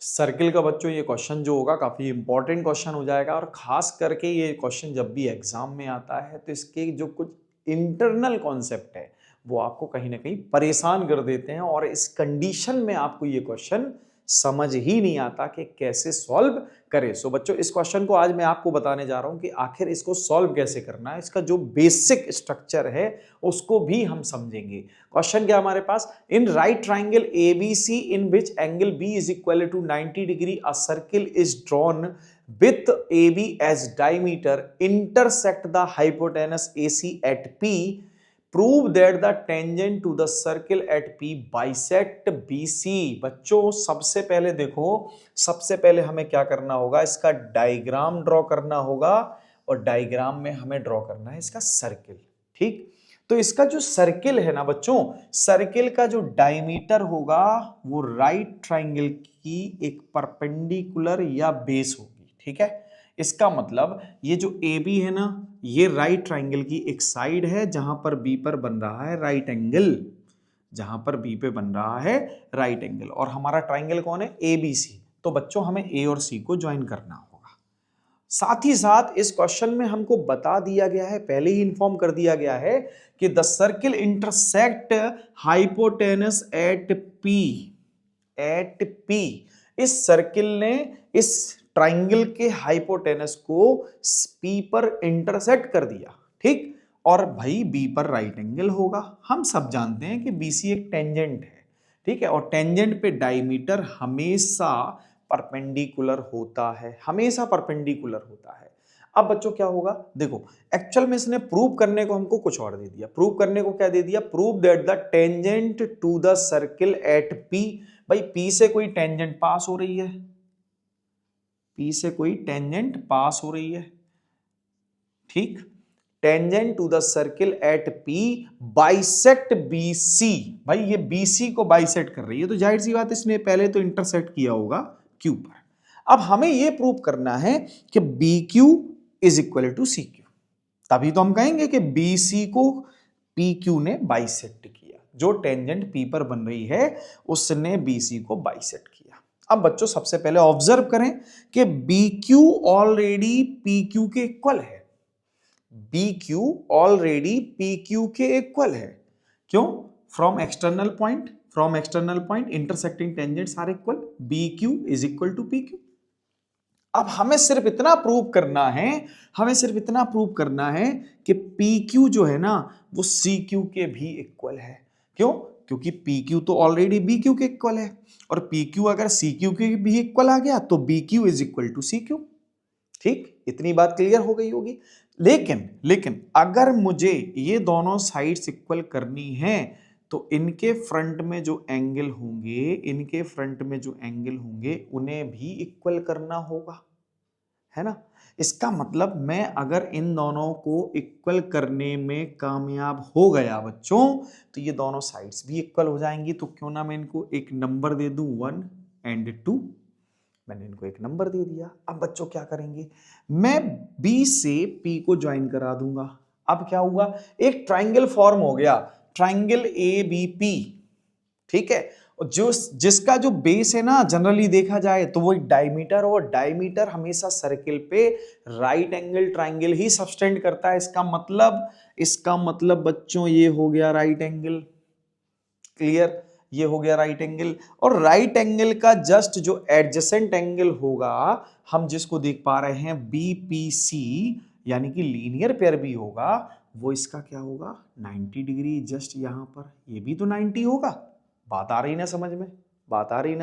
Circle का बच्चों ये क्वेश्चन जो होगा काफी इंपॉर्टेंट क्वेश्चन हो जाएगा और खास करके ये क्वेश्चन जब भी एग्जाम में आता है तो इसके जो कुछ इंटरनल कॉन्सेप्ट है वो आपको कहीं ना कहीं परेशान कर देते हैं और इस कंडीशन में आपको ये क्वेश्चन समझ ही नहीं आता कि कैसे सॉल्व करें। सो बच्चों इस क्वेश्चन को आज मैं आपको बताने जा रहा हूं कि आखिर इसको सॉल्व कैसे करना है, इसका जो बेसिक स्ट्रक्चर है उसको भी हम समझेंगे। क्वेश्चन क्या हमारे पास, in right triangle ABC in which angle B is equal to 90 degree a circle is drawn with AB as diameter intersect the hypotenuse AC at P, prove that the tangent to the circle at P bisect BC। बच्चों सबसे पहले देखो, सबसे पहले हमें क्या करना होगा, इसका डायग्राम ड्रॉ करना होगा और डायग्राम में हमें ड्रॉ करना है इसका सर्किल। ठीक, तो इसका जो सर्किल है ना बच्चों, सर्किल का जो डायमीटर होगा वो राइट ट्राइंगल की एक परपेंडिकुलर या बेस होगी। ठीक है, इसका मतलब ये जो AB है ना, ये राइट ट्राइंगल की एक साइड है जहां पर B पर बन रहा है राइट एंगल, जहां पर B पे बन रहा है राइट एंगल, और हमारा ट्राइंगल कौन है, ABC। तो बच्चों हमें A और C को ज्वाइन करना होगा। साथ ही साथ इस क्वेश्चन में हमको बता दिया गया है, पहले ही इंफॉर्म कर दिया गया है कि the circle intersect hypotenuse at P। इस सर्किल ने इस ट्राइंगल के हाइपोटेनस को P पर इंटरसेक्ट कर दिया। ठीक, और भाई B पर राइट एंगल होगा। हम सब जानते हैं कि BC एक टेंजेंट है। ठीक है, और टेंजेंट पे डायमीटर हमेशा परपेंडिकुलर होता है, हमेशा परपेंडिकुलर होता है। अब बच्चों क्या होगा, देखो एक्चुअल में इसने प्रूव करने को हमको कुछ और दे दिया। प्रूव करने को क्या दे दिया, prove that the tangent to the circle at P। भाई P से कोई टेंजेंट पास हो रही है, P से कोई टेंजेंट पास हो रही है। ठीक, tangent to the circle at P bisect BC। भाई ये BC को बाइसेक्ट कर रही है, तो जाहिर सी बात इसने पहले तो इंटरसेक्ट किया होगा Q पर। अब हमें यह प्रूव करना है कि BQ is equal to CQ, तभी तो हम कहेंगे कि BC को PQ ने बाइसेक्ट किया। जो टेंजेंट P पर बन रही है उसने BC को बाइसेक्ट किया। अब बच्चों सबसे पहले ऑब्जर्व करें कि BQ ऑलरेडी PQ के इक्वल है, BQ ऑलरेडी PQ के इक्वल है। क्यों, from external point intersecting tangents are equal, BQ is equal to PQ। अब हमें सिर्फ इतना प्रूव करना है, कि PQ जो है ना वो CQ के भी इक्वल है। क्यों, क्योंकि PQ तो ऑलरेडी BQ के इक्वल है, और PQ अगर CQ के भी इक्वल आ गया तो BQ is equal to CQ। ठीक, इतनी बात क्लियर हो गई होगी। लेकिन अगर मुझे ये दोनों साइड्स इक्वल करनी है तो इनके फ्रंट में जो एंगल होंगे उन्हें भी इक्वल करना होगा, है ना। इसका मतलब मैं अगर इन दोनों को इक्वल करने में कामयाब हो गया बच्चों तो ये दोनों साइड्स भी इक्वल हो जाएंगी। तो क्यों ना मैं इनको एक नंबर दे दूं 1 और 2। मैंने इनको एक नंबर दे दिया। अब बच्चों क्या करेंगे, मैं B से P को ज्वाइन करा दूंगा। अब क्या हुआ, एक ट्राइंगल फॉर्म हो गया, ट्राइंगल ABP। ठीक है, जो जिसका जो बेस है ना जनरली देखा जाए तो वो एक डायमीटर, और डायमीटर हमेशा सर्किल पे राइट एंगल ट्राइंगल ही सब्सटेंड करता है। इसका मतलब बच्चों ये हो गया राइट एंगल। क्लियर, ये हो गया राइट एंगल। और राइट एंगल का जस्ट जो एडजेसेंट एंगल होगा, हम जिसको देख पा रहे हैं BPC, यानी कि लीनियर पेयर भी होगा, वो इसका क्या होगा 90 डिग्री। जस्ट यहां पर ये भी तो 90 होगा। बात आ रही ना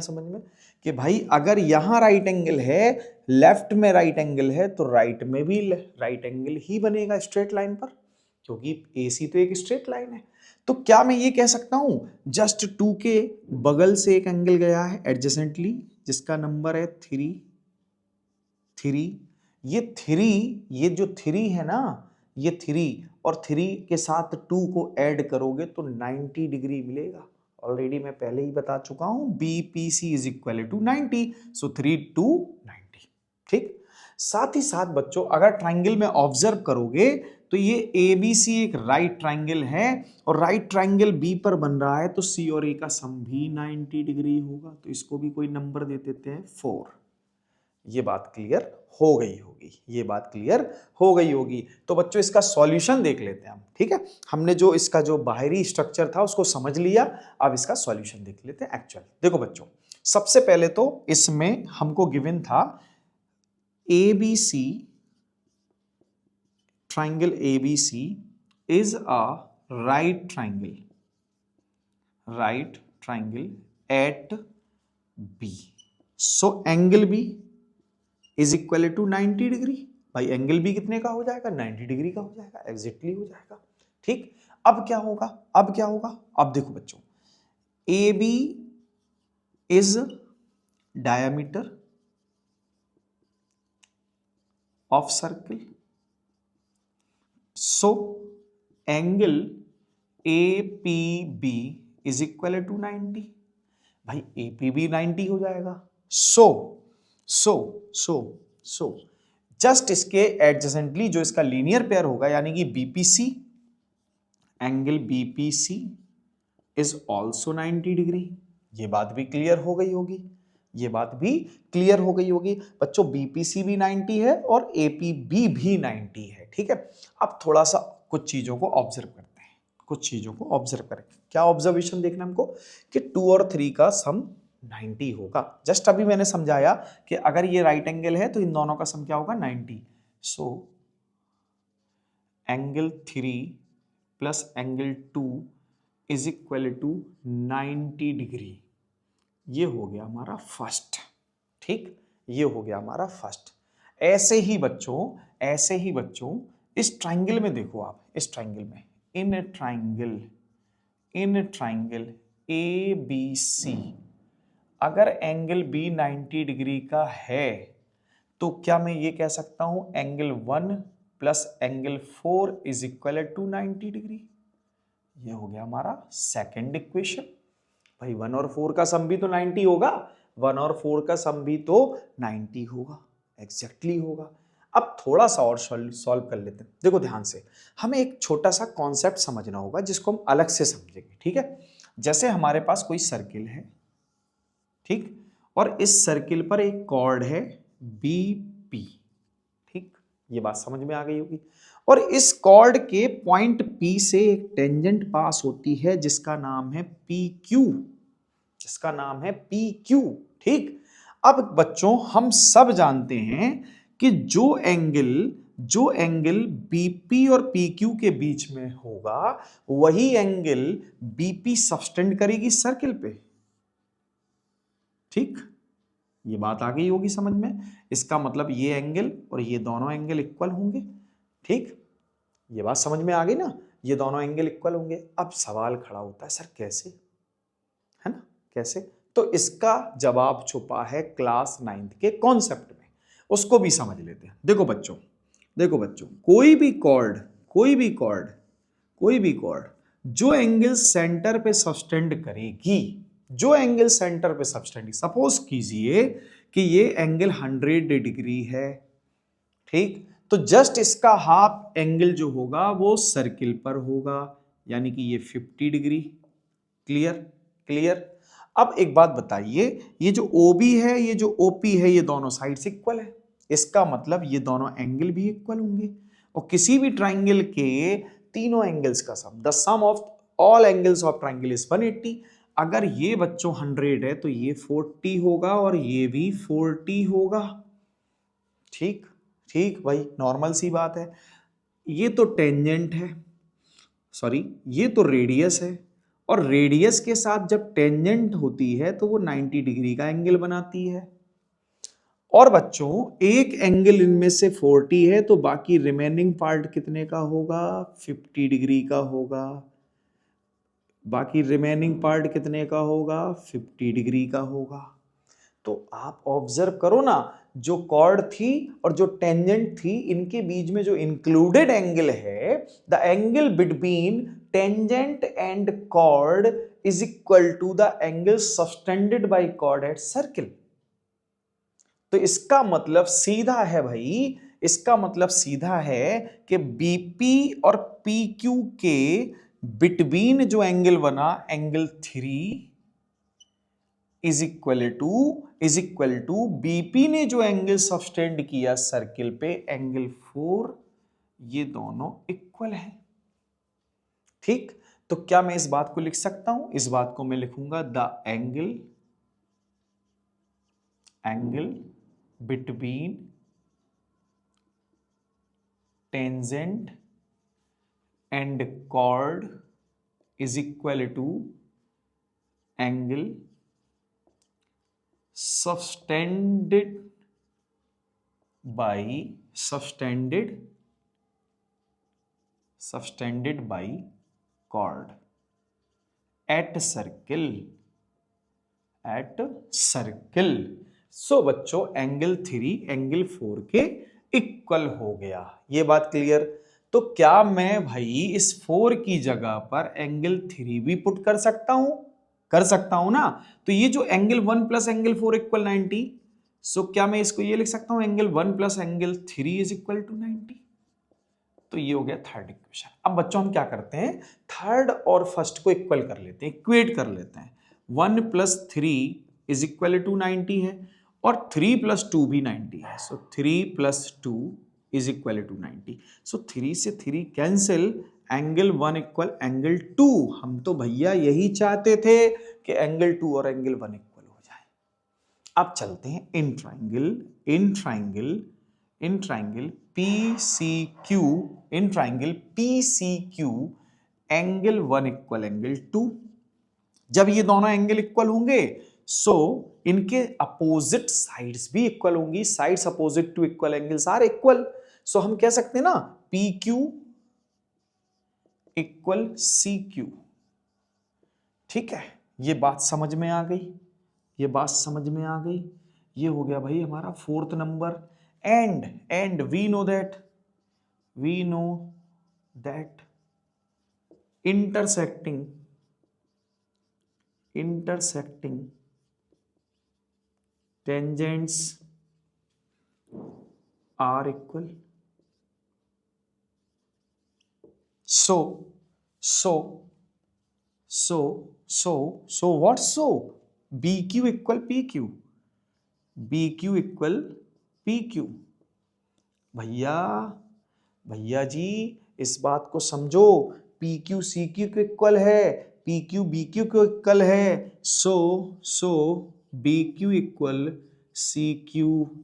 समझ में, कि भाई अगर यहां राइट एंगल है, लेफ्ट में राइट एंगल है, तो राइट में भी राइट एंगल ही बनेगा स्ट्रेट लाइन पर, क्योंकि AC तो एक स्ट्रेट लाइन है। तो क्या मैं ये कह सकता हूं जस्ट 2 के बगल से एक एंगल गया है एडजेसेंटली, जिसका नंबर है 3। ये जो 3 है ना, ये 3 और 3 के साथ 2 को ऐड करोगे तो 90 डिग्री मिलेगा। ऑलरेडी मैं पहले ही बता चुका हूं BPC is equal to 90, so 3 to 90। ठीक, साथ ही साथ बच्चों अगर ट्राइंगल में ऑब्जर्व करोगे तो ये ABC एक राइट ट्राइंगल है और राइट ट्राइंगल B पर बन रहा है, तो C और A का सम भी 90 डिग्री होगा। तो इसको भी कोई नंबर दे देते हैं 4। ये बात क्लियर हो गई होगी, ये बात क्लियर हो गई होगी। तो बच्चों इसका सॉल्यूशन देख लेते हैं हम, ठीक है। हमने जो इसका जो बाहरी स्ट्रक्चर था उसको समझ लिया, अब इसका सॉल्यूशन देख लेते हैं एक्चुअल। देखो बच्चों, सबसे पहले तो इसमें हमको गिवन था ABC, triangle ABC is a right triangle at B. So angle B is equal to 90 degree. भाई एंगल B कितने का हो जाएगा? 90 डिग्री का हो जाएगा, एग्जैक्टली हो जाएगा। ठीक, अब क्या होगा? अब देखो बच्चों, AB is diameter of circle, so angle APB is equal to 90। भाई APB 90 हो जाएगा। सो जस्ट इसके एडजेसेंटली जो इसका लीनियर पेयर होगा, यानी कि BPC, angle BPC is also 90 degree. ये बात भी क्लियर हो गई होगी, ये बात भी क्लियर हो गई होगी। बच्चों BPC भी 90 है और APB भी 90 है, ठीक है। अब थोड़ा सा कुछ चीजों को ऑब्जर्व करते हैं, कुछ चीजों को ऑब्जर्व करें। क्या ऑब्जर्वेशन देखना हमको कि 2 और 3 का सम 90 होगा। जस्ट अभी मैंने समझाया कि अगर ये राइट एंगल है तो इन दोनों का सम क्या होगा? 90। So angle 3 plus angle 2 is equal to 90 degree. ये हो गया हमारा फर्स्ट, ठीक, ये हो गया हमारा फर्स्ट। ऐसे ही बच्चों इस ट्राइंगल में देखो आप, इस ट्राइंगल में इन ट्राइंगल ABC अगर एंगल B 90 डिग्री का है तो क्या मैं ये कह सकता हूं angle 1 plus angle 4 is equal to 90 degree. ये हो गया हमारा सेकंड इक्वेशन। भाई 1 और 4 का सम भी तो 90 होगा, 1 और 4 का सम भी तो 90 होगा, एग्जैक्टली होगा। अब थोड़ा सा और सॉल्व कर लेते हैं। देखो ध्यान से, हमें एक छोटा सा कॉन्सेप्ट समझना होगा जिसको हम अलग से समझेंगे, ठीक है। जैसे हमारे पास कोई सर्किल है, ठीक, और इस सर्किल पर एक कॉर्ड है BP, ठीक, ये बात समझ में आ गई होगी। और इस कॉर्ड के पॉइंट P से एक टेंजेंट पास होती है जिसका नाम है PQ, ठीक। अब बच्चों हम सब जानते हैं कि जो एंगल BP और PQ के बीच में होगा वही एंगल BP सब्सटेंड करेगी सर्किल पे, ठीक। ये बात आ गई होगी समझ में। इसका मतलब ये एंगल और ये दोनों एंगल इक्वल होंगे, ठीक। ये बात समझ में आ गई ना, ये दोनों एंगल इक्वल होंगे। अब सवाल खड़ा होता है सर कैसे, है ना, कैसे? तो इसका जवाब छुपा है क्लास 9th के कॉन्सेप्ट में, उसको भी समझ लेते हैं। देखो बच्चों कोई भी कॉर्ड जो एंगल सेंटर पे सब्सटेंड करेगी, सपोज कीजिए कि ये एंगल 100 डिग्री है, ठीक, तो जस्ट इसका हाफ एंगल जो होगा वो सर्किल पर होगा, यानी कि ये 50 डिग्री। क्लियर। अब एक बात बताइए, ये जो OB है, ये जो OP है, ये दोनों साइड से इक्वल है, इसका मतलब ये दोनों एंगल भी इक्वल होंगे। और किसी भी ट्राइंगल के तीनों एंगल्स का sum, the sum of all angles of triangle is 180। अगर ये बच्चों 100 है तो ये 40 होगा और ये भी 40 होगा, ठीक भाई, नॉर्मल सी बात है। ये तो टेंजेंट है, ये तो रेडियस है, और रेडियस के साथ जब टेंजेंट होती है तो वो 90 डिग्री का एंगल बनाती है। और बच्चों एक एंगल इनमें से 40 है तो बाकी रिमेनिंग पार्ट कितने का होगा? 50 डिग्री का होगा। बाकी रिमेनिंग पार्ट कितने का होगा? 50 डिग्री का होगा। तो आप ऑब्जर्व करो ना, जो कॉर्ड थी और जो टेंजेंट थी, इनके बीच में जो इंक्लूडेड एंगल है, the angle between tangent and chord is equal to the angle subtended by chord at circle. तो इसका मतलब सीधा है भाई, इसका मतलब सीधा है कि बीपी और पीक्यू के बिटवीन जो एंगल बना angle 3 is equal to BP ने जो एंगल सब्सटेंड किया सर्किल पे एंगल 4, ये दोनों इक्वल है। ठीक, तो क्या मैं इस बात को लिख सकता हूं? इस बात को मैं लिखूंगा the angle between tangent and chord is equal to angle subtended by chord at circle so बच्चों एंगल 3 एंगल 4 के इक्वल हो गया। ये बात क्लियर? तो क्या मैं भाई इस 4 की जगह पर एंगल 3 भी पुट कर सकता हूं? कर सकता हूं ना। तो ये जो angle 1 plus angle 4 equal 90, so क्या मैं इसको ये लिख सकता हूं angle 1 plus angle 3 is equal to 90? तो ये हो गया थर्ड इक्वेशन। अब बच्चों हम क्या करते हैं, थर्ड और फर्स्ट को इक्वल कर लेते हैं, इक्वेट कर लेते हैं। 1 प्लस 3 इज इक्वल टू 90 है और 3 प्लस 2 भी 90 है। सो 3 plus 2 is equal to 90। So 3 से 3 कैंसिल, एंगल 1 इक्वल एंगल 2। हम तो भैया यही चाहते थे कि एंगल 2 और एंगल 1 इक्वल हो जाए। अब चलते हैं in triangle PCQ, in triangle PCQ angle 1 equal angle 2। जब ये दोनों एंगल इक्वल होंगे सो इनके अपोजिट साइड्स भी इक्वल होंगी। Sides opposite to equal angles are equal. So हम कह सकते हैं ना PQ इक्वल CQ। ठीक है, ये बात समझ में आ गई, ये बात समझ में आ गई। ये हो गया भाई हमारा fourth number. And we know that intersecting tangents are equal. So what? So BQ equal PQ, BQ equal PQ। भैया जी इस बात को समझो, PQ CQ को इक्वल है, PQ BQ को इक्वल है। सो BQ इक्वल CQ,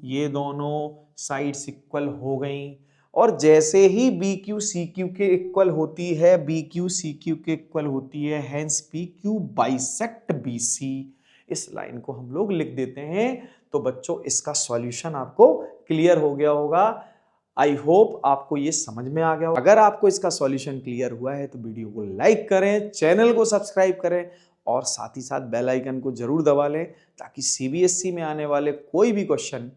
ये दोनों साइड्स इक्वल हो गई। और जैसे ही BQ CQ के इक्वल होती है, BQ CQ के इक्वल होती है, हेंस PQ बाइसेक्ट BC। इस लाइन को हम लोग लिख देते हैं। तो बच्चों इसका सॉल्यूशन आपको क्लियर हो गया होगा। आई होप आपको ये समझ में आ गया हो। अगर आपको इसका सॉल्यूशन क्लियर हुआ है तो वीडियो को लाइक करें, चैनल को सब्सक्राइब करें और साथ ही साथ बेल आइकन को जरूर दबा लें ताकि CBSE में आने वाले कोई भी क्वेश्चन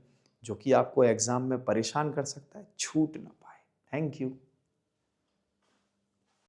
जो कि आपको एग्जाम में परेशान कर सकता है छूट ना पाए। Thank you.